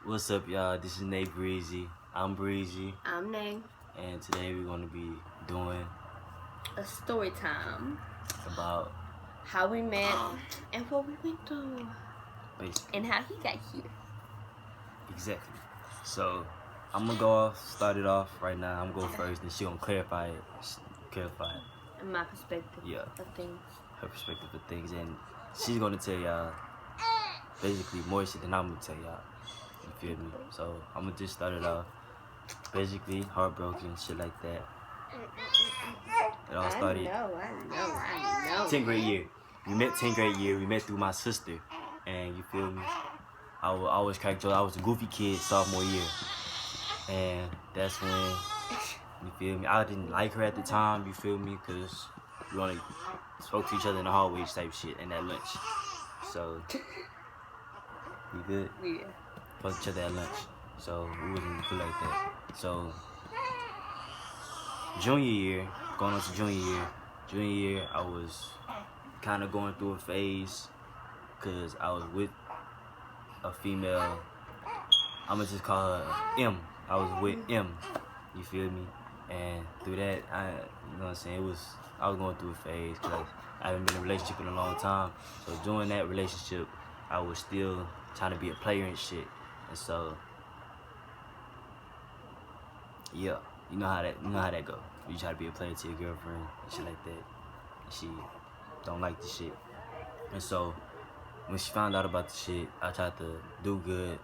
What's up, y'all? This is Naee Breezy. I'm Breezy. I'm Naee. And today we're going to be doing a story time about how we met and what we went through. Basically. And how he got here. Exactly. So, I'm going to start it off right now. I'm going to go first and she's going to clarify it. In my perspective of things. Her perspective of things. And she's going to tell y'all basically more shit than I'm going to tell y'all. You feel me? So, I'm going to just start it off. Basically, heartbroken, shit like that. It all started. I know. 10th grade year. We met 10th grade year. We met through my sister. And you feel me? I always crack jokes. I was a goofy kid sophomore year. And that's when, you feel me? I didn't like her at the time, you feel me? Because we only spoke to each other in the hallways type shit and at lunch. So, you good? Yeah. Spoke to each other at lunch. So, we wasn't cool like that. So, junior year, going on to junior year, I was kind of going through a phase because I was with a female. I'm gonna just call her M. I was with M. You feel me? And through that, you know what I'm saying? I was going through a phase because I haven't been in a relationship in a long time. So during that relationship, I was still trying to be a player and shit. And so, yeah, you know how that go. You try to be a player to your girlfriend and shit like that. And she don't like the shit. And so, when she found out about the shit, I tried to do good.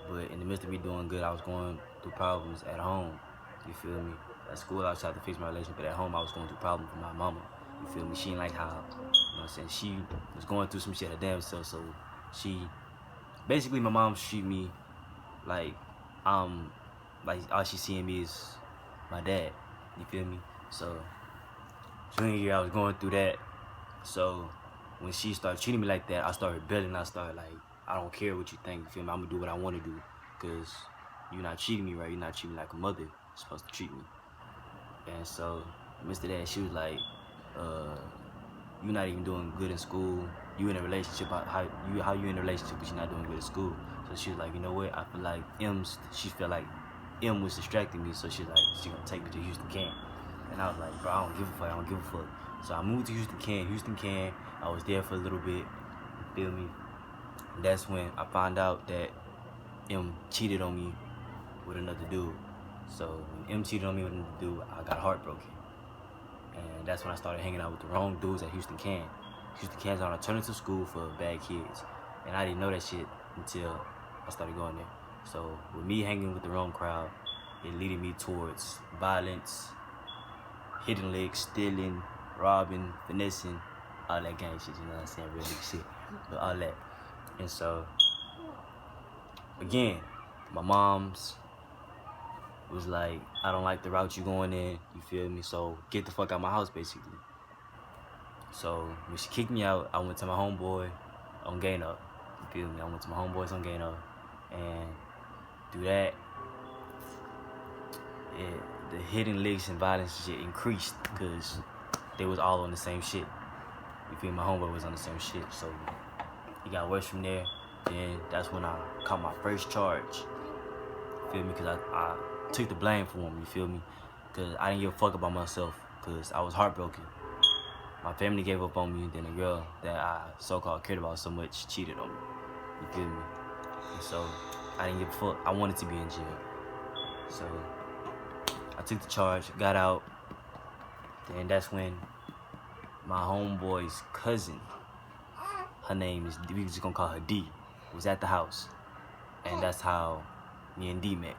But in the midst of me doing good, I was going through problems at home. You feel me? At school, I was trying to fix my relationship, but at home, I was going through problems with my mama. You feel me? She didn't like how, you know what I'm saying? She was going through some shit her damn self, so basically, my mom treat me like all she seeing me is my dad. You feel me? So, junior year, I was going through that. So, when she started treating me like that, I started rebelling. I started like, I don't care what you think. You feel me? I'm gonna do what I want to do, cause you're not treating me right. You're not treating me like a mother is supposed to treat me. And so, Mr. That, she was like, you're not even doing good in school. You in a relationship? How you in a relationship but you're not doing good at school? So she was like, you know what? I feel like she felt like M was distracting me. So she's like, she gonna take me to Houston Can. And I was like, bro, I don't give a fuck. I don't give a fuck. So I moved to Houston Can. I was there for a little bit. You feel me? That's when I found out that M cheated on me with another dude. So when M cheated on me with another dude, I got heartbroken. And that's when I started hanging out with the wrong dudes at Houston Can. Houston Can's on an alternative school for bad kids. And I didn't know that shit until I started going there. So with me hanging with the wrong crowd, it leading me towards violence, hitting licks, stealing, robbing, finessing, all that gang shit, you know what I'm saying? Real nigga shit. But all that. And so, again, my mom's was like, I don't like the route you going in, you feel me? So get the fuck out of my house, basically. So when she kicked me out, I went to my homeboy on Gano. You feel me? I went to my homeboys on Gano. And through that, the hitting licks and violence shit increased because they was all on the same shit. You feel me? My homeboy was on the same shit. So it got worse from there. Then that's when I caught my first charge. You feel me? Because I took the blame for him, you feel me? Because I didn't give a fuck about myself because I was heartbroken. My family gave up on me, then a girl that I so-called cared about so much cheated on me. You feel me? And so I didn't give a fuck. I wanted to be in jail. So I took the charge, got out. Then that's when my homeboy's cousin, her name is, we just gonna call her D, was at the house. And that's how me and D met.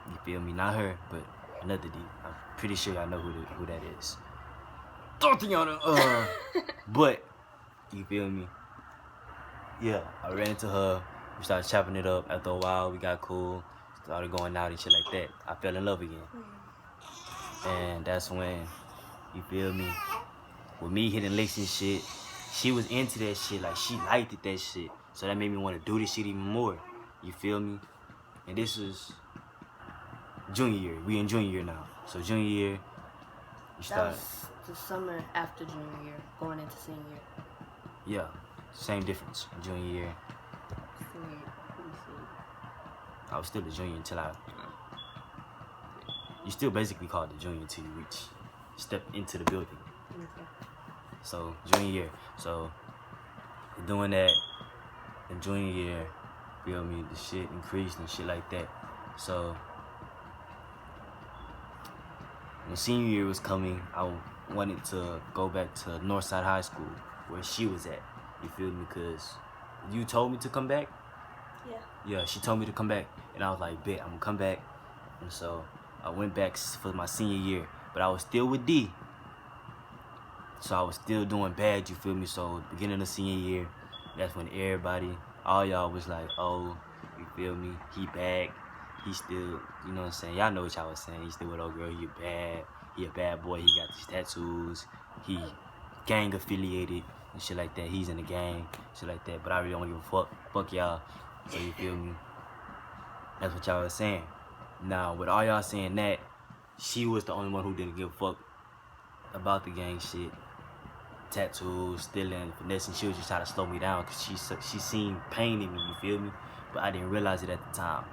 You feel me? Not her, but another D. I'm pretty sure y'all know who that is. But, you feel me? Yeah, I ran into her. We started chopping it up. After a while, we got cool. Started going out and shit like that. I fell in love again. And that's when, you feel me? With me hitting licks and shit, she was into that shit. Like, she liked it, that shit. So that made me want to do this shit even more. You feel me? And this is junior year. We in junior year now. So junior year, we start. That was the summer after junior year, going into senior year. Yeah, same difference. Junior year. I was still a junior until you still basically called a junior until you step into the building. Okay. So junior year. So doing that in junior year, feel me, the shit increased and shit like that. So when senior year was coming, I wanted to go back to Northside High School where she was at. You feel me? Because you told me to come back. Yeah, she told me to come back, and I was like, bet, I'm gonna come back. And so I went back for my senior year, but I was still with D. So I was still doing bad, you feel me? So beginning of senior year, that's when everybody, all y'all was like, oh, you feel me? He back. He still, you know what I'm saying? Y'all know what y'all was saying. He still with old girl, he bad. He a bad boy. He got these tattoos. He gang affiliated and shit like that. He's in the gang, shit like that. But I really don't give a fuck. Fuck y'all. So you feel me? That's what y'all was saying. Now, with all y'all saying that, she was the only one who didn't give a fuck about the gang shit. Tattoos, stealing, finessing. She was just trying to slow me down because she seen pain in me, you feel me? But I didn't realize it at the time.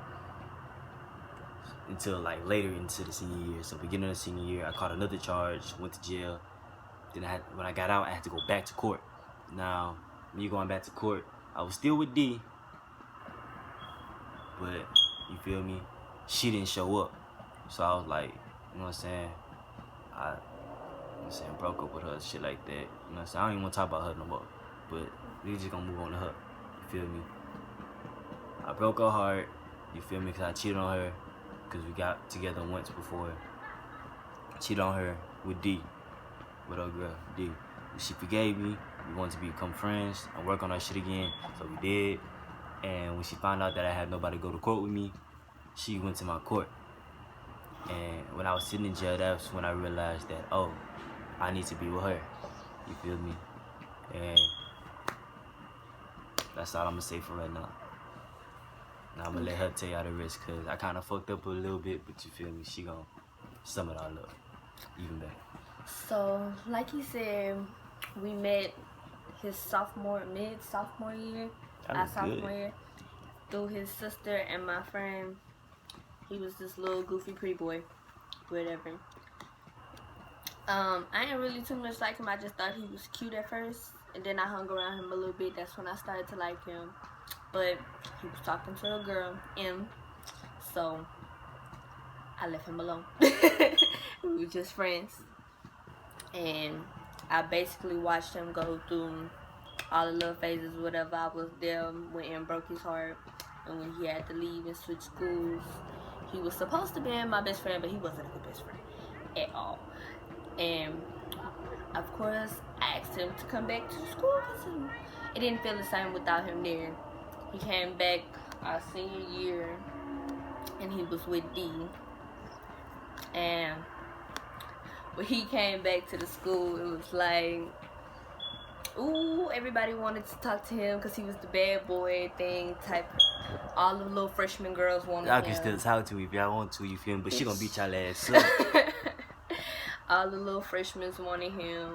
Until like later into the senior year. So beginning of the senior year, I caught another charge, went to jail. Then when I got out, I had to go back to court. Now, me going back to court, I was still with D. But, you feel me? She didn't show up. So I was like, you know what I'm saying? Broke up with her, shit like that. You know what I'm saying? I don't even want to talk about her no more. But we just gonna move on to her. You feel me? I broke her heart. You feel me? Because I cheated on her. Because we got together once before. I cheated on her with D. With her girl, D. She forgave me. We wanted to become friends and work on our shit again. So we did. And when she found out that I had nobody to go to court with me, she went to my court. And when I was sitting in jail, that's when I realized that, oh, I need to be with her. You feel me? And that's all I'm going to say for right now. Now I'm going to let her tell y'all the rest because I kind of fucked up a little bit, but you feel me? She going to sum it all up even better. So, like he said, we met his mid-sophomore year. Our sophomore year. Through his sister and my friend. He was this little goofy pretty boy. Whatever. I didn't really too much like him. I just thought he was cute at first. And then I hung around him a little bit. That's when I started to like him. But he was talking to a girl, M. So, I left him alone. We were just friends. And I basically watched him go through all the little phases, whatever. I was there when M broke his heart. And when he had to leave and switch schools. He was supposed to be my best friend, but he wasn't a good best friend at all. And of course, I asked him to come back to the school because it didn't feel the same without him there. He came back our senior year, and he was with D. And when he came back to the school, it was like, ooh, everybody wanted to talk to him because he was the bad boy thing type. All the little freshman girls wanted him. Y'all can still talk to me if y'all want to, you feel me? But she gonna beat y'all ass up. All the little freshmen wanted him.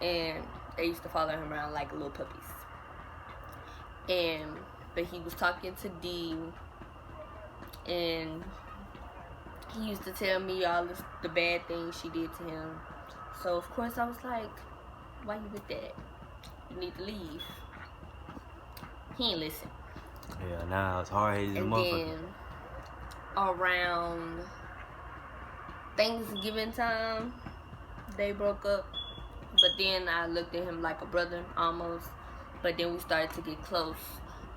And they used to follow him around like little puppies. But he was talking to D. And he used to tell me all the bad things she did to him. So, of course, I was like, why you with that? You need to leave. He ain't listen. Yeah, nah, it's hard-headed as a motherfucker. And then, around Thanksgiving time, they broke up. But then I looked at him like a brother, almost. But then we started to get close.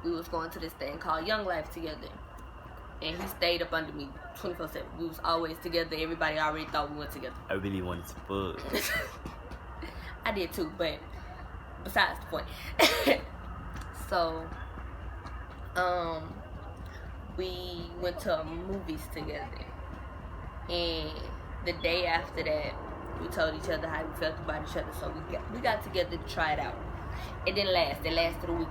We was going to this thing called Young Life together. And he stayed up under me 24/7. We was always together. Everybody already thought we went together. I really wanted to fuck. I did too, but besides the point. So, we went to movies together. And the day after that, we told each other how we felt about each other. So we got together to try it out. It didn't last. It lasted a week.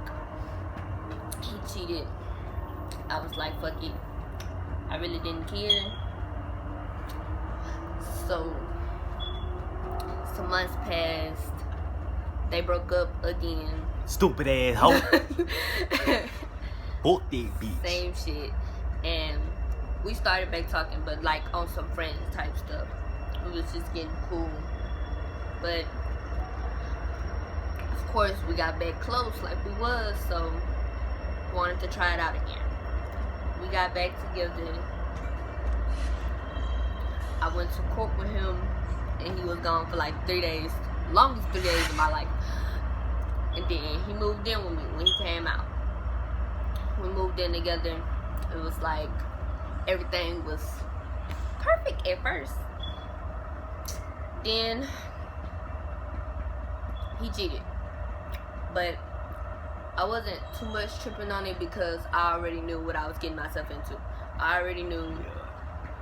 He cheated. I was like, fuck it. I really didn't care. So, some months passed. They broke up again. Stupid ass hoe. Fuck that bitch. Same shit. And we started back talking, but like on some friends type stuff. We was just getting cool. But of course we got back close like we was, so wanted to try it out again. We got back together. I went to court with him and he was gone for like 3 days. Longest 3 days of my life. And then he moved in with me when he came out. We moved in together. It was like everything was perfect at first. Then he cheated. But I wasn't too much tripping on it because I already knew what I was getting myself into. I already knew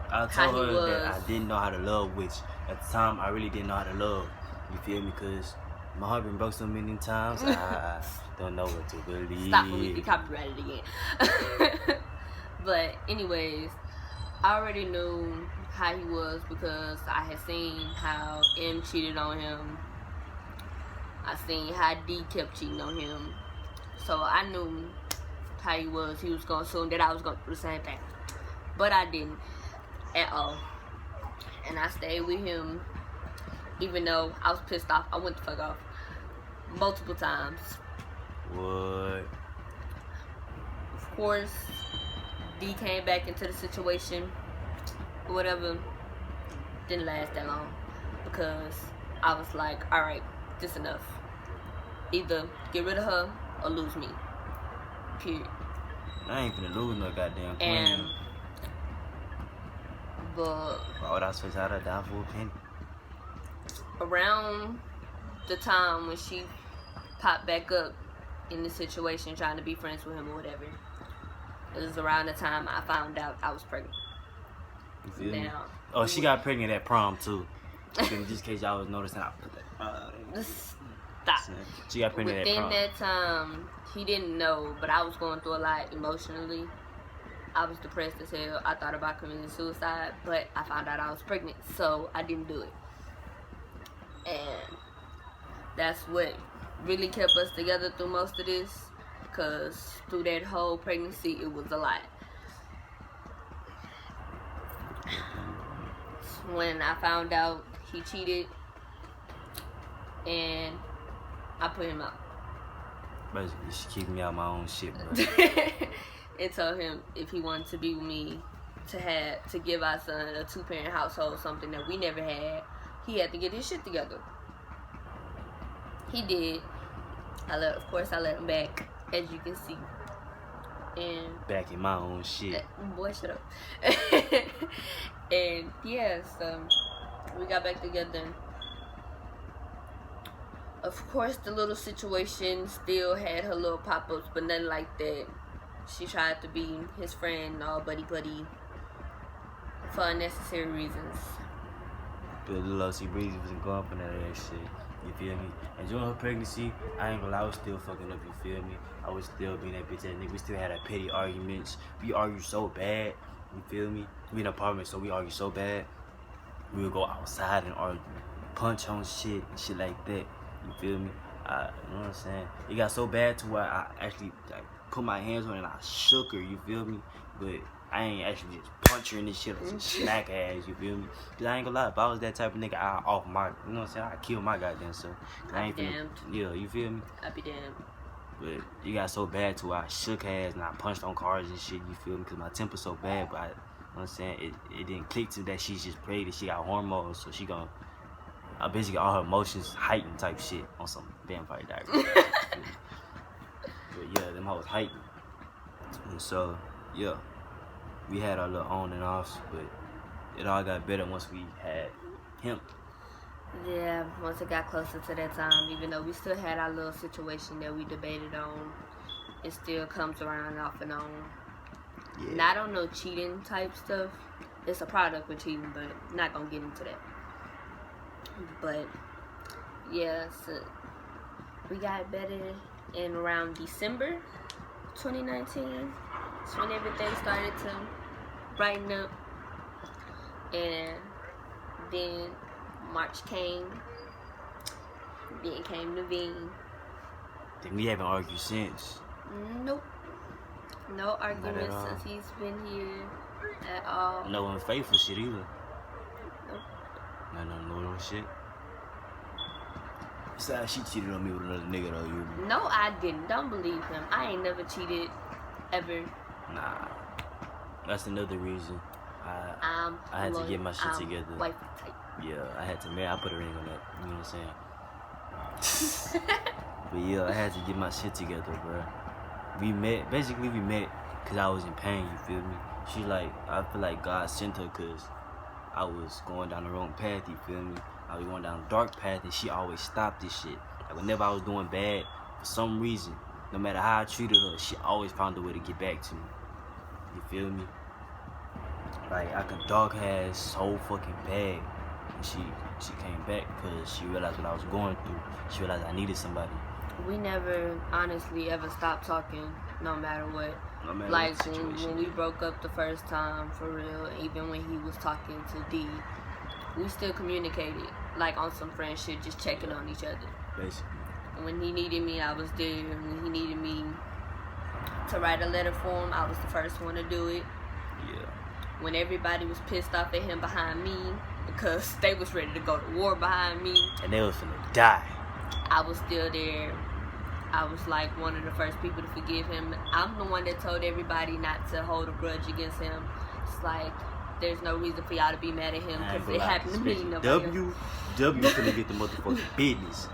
I how told he her was. that I didn't know how to love, which at the time I really didn't know how to love. You feel me? Because my heart been broke so many times, I don't know what to believe. Stop when we get copyrighted again. But anyways, I already knew how he was because I had seen how M cheated on him. I seen how D kept cheating on him. So I knew how he was. He was going to assume that I was going to do the same thing. But I didn't at all. And I stayed with him even though I was pissed off. I went the fuck off multiple times. What? Of course, D came back into the situation. Whatever. Didn't last that long because I was like, alright, this enough. Either get rid of her or lose me. Period. I ain't finna lose no goddamn queen. And but why would I switch out of down for a penny? Around the time when she popped back up in the situation trying to be friends with him or whatever, it was around the time I found out I was pregnant. You feel me? Oh, she got pregnant at prom too. Just in case y'all was noticing, I put that. Stop. She got pregnant at prom. Within that time, he didn't know, but I was going through a lot emotionally. I was depressed as hell. I thought about committing suicide, but I found out I was pregnant, so I didn't do it. And that's what really kept us together through most of this, because through that whole pregnancy, it was a lot. When I found out he cheated, and I put him out. Basically, she keep me out my own shit, bro. And told him if he wanted to be with me, to give our son a 2-parent household, something that we never had, he had to get his shit together. He did. Of course, I let him back, as you can see. And back in my own shit. Boy, shut up. And yeah, so we got back together. Of course, the little situation still had her little pop-ups, but nothing like that. She tried to be his friend, all buddy-buddy, for unnecessary reasons. But little see Breezy wasn't going for none of that shit. You feel me? And during her pregnancy, I ain't gonna lie, I was still fucking up, you feel me? I was still being that bitch ass nigga. We still had our petty arguments. We argued so bad, you feel me? We in an apartment, so we argued so bad. We would go outside and argue, punch on shit and shit like that. You feel me? You know what I'm saying? It got so bad to where I actually put my hands on her and I shook her, you feel me? But I ain't actually just punch her in this shit or just smack her ass, you feel me? Cause I ain't gonna lie, if I was that type of nigga, I'd off my, you know what I'm saying? I'd kill my goddamn self. I'd be damned. Yeah, you feel me? I'd be damned. But it got so bad to where I shook her ass and I punched on cars and shit, you feel me? Cause my temper's so bad, but you know what I'm saying? It didn't click to that she's just pregnant, she got hormones, so she gonna, basically all her emotions heightened type shit on some Vampire Diaries. But yeah, them hoes heightened. And so, yeah, we had our little on and offs, but it all got better once we had him. Yeah, once it got closer to that time, even though we still had our little situation that we debated on, it still comes around off and on. Yeah. Not on no cheating type stuff. It's a product of cheating, but not gonna get into that. But yeah, so we got better in around December 2019. That's when everything started to brighten up. And then March came. Then came Naee. Then we haven't argued since. Nope. No arguments since he's been here at all. No unfaithful shit either. Nope. No little shit. Besides, she cheated on me with another nigga though. You. No, I didn't. Don't believe him. I ain't never cheated, ever. Nah. That's another reason. I had to get my shit together. Wife type. Yeah, I had to marry. I put a ring on that. You know what I'm saying? But yeah, I had to get my shit together, bro. We met because I was in pain, you feel me? She like, I feel like God sent her because I was going down the wrong path, you feel me? I was going down a dark path and she always stopped this shit. Like whenever I was doing bad, for some reason, no matter how I treated her, she always found a way to get back to me. You feel me? Like I could dog her ass so fucking bad. And she came back because she realized what I was going through. She realized I needed somebody. We never honestly ever stopped talking, no matter what. No matter like what situation. when we broke up the first time, for real, even when he was talking to D, we still communicated, like on some friend shit, just checking on each other. Basically. When he needed me, I was there. When he needed me to write a letter for him, I was the first one to do it. Yeah. When everybody was pissed off at him behind me because they was ready to go to war behind me, and they was finna die, I was still there. I was like one of the first people to forgive him. I'm the one that told everybody not to hold a grudge against him. It's like there's no reason for y'all to be mad at him because it happened to me. W finna get the motherfucking business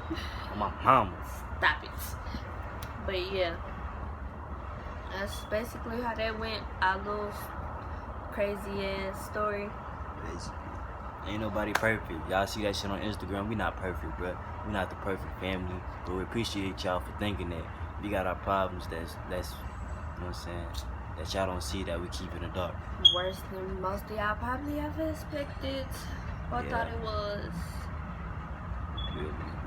on my mama. Stop it. But yeah, that's basically how that went. Our little crazy ass story. Basically. Ain't nobody perfect. Y'all see that shit on Instagram. We not perfect, bro. We not the perfect family, but we appreciate y'all for thinking that. We got our problems that's you know what I'm saying, that y'all don't see, that we keep in the dark. Worse than most of y'all probably ever expected or thought it was.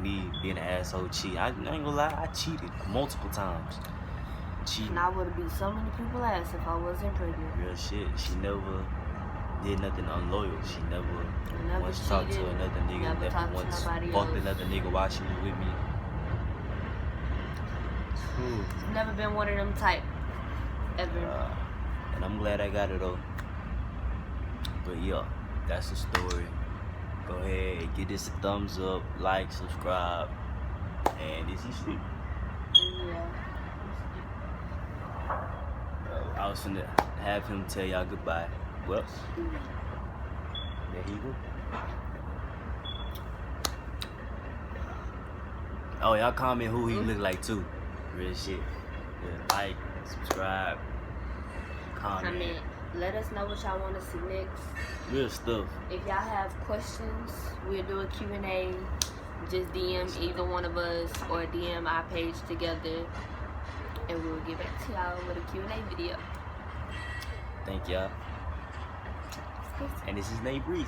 Me being an asshole cheat. I ain't gonna lie, I cheated multiple times. Cheating. And I would have beat so many people ass if I wasn't pregnant. Real shit. She never did nothing unloyal. She never once talked to another nigga. Never once fucked another nigga while she was with me. Never been one of them type. Ever. And I'm glad I got it though. But yeah, that's the story. Go ahead, give this a thumbs up, like, subscribe, and this is shit. Yeah. I was finna have him tell y'all goodbye. Well, there he go. Oh, y'all comment who he look like too. Real shit. Yeah, like, subscribe, comment. Let us know what y'all want to see next. Real stuff. If y'all have questions, we'll do a Q&A. Just DM either one of us or DM our page together, and we'll get back to y'all with a Q&A video. Thank y'all. And this is Naee Breezy.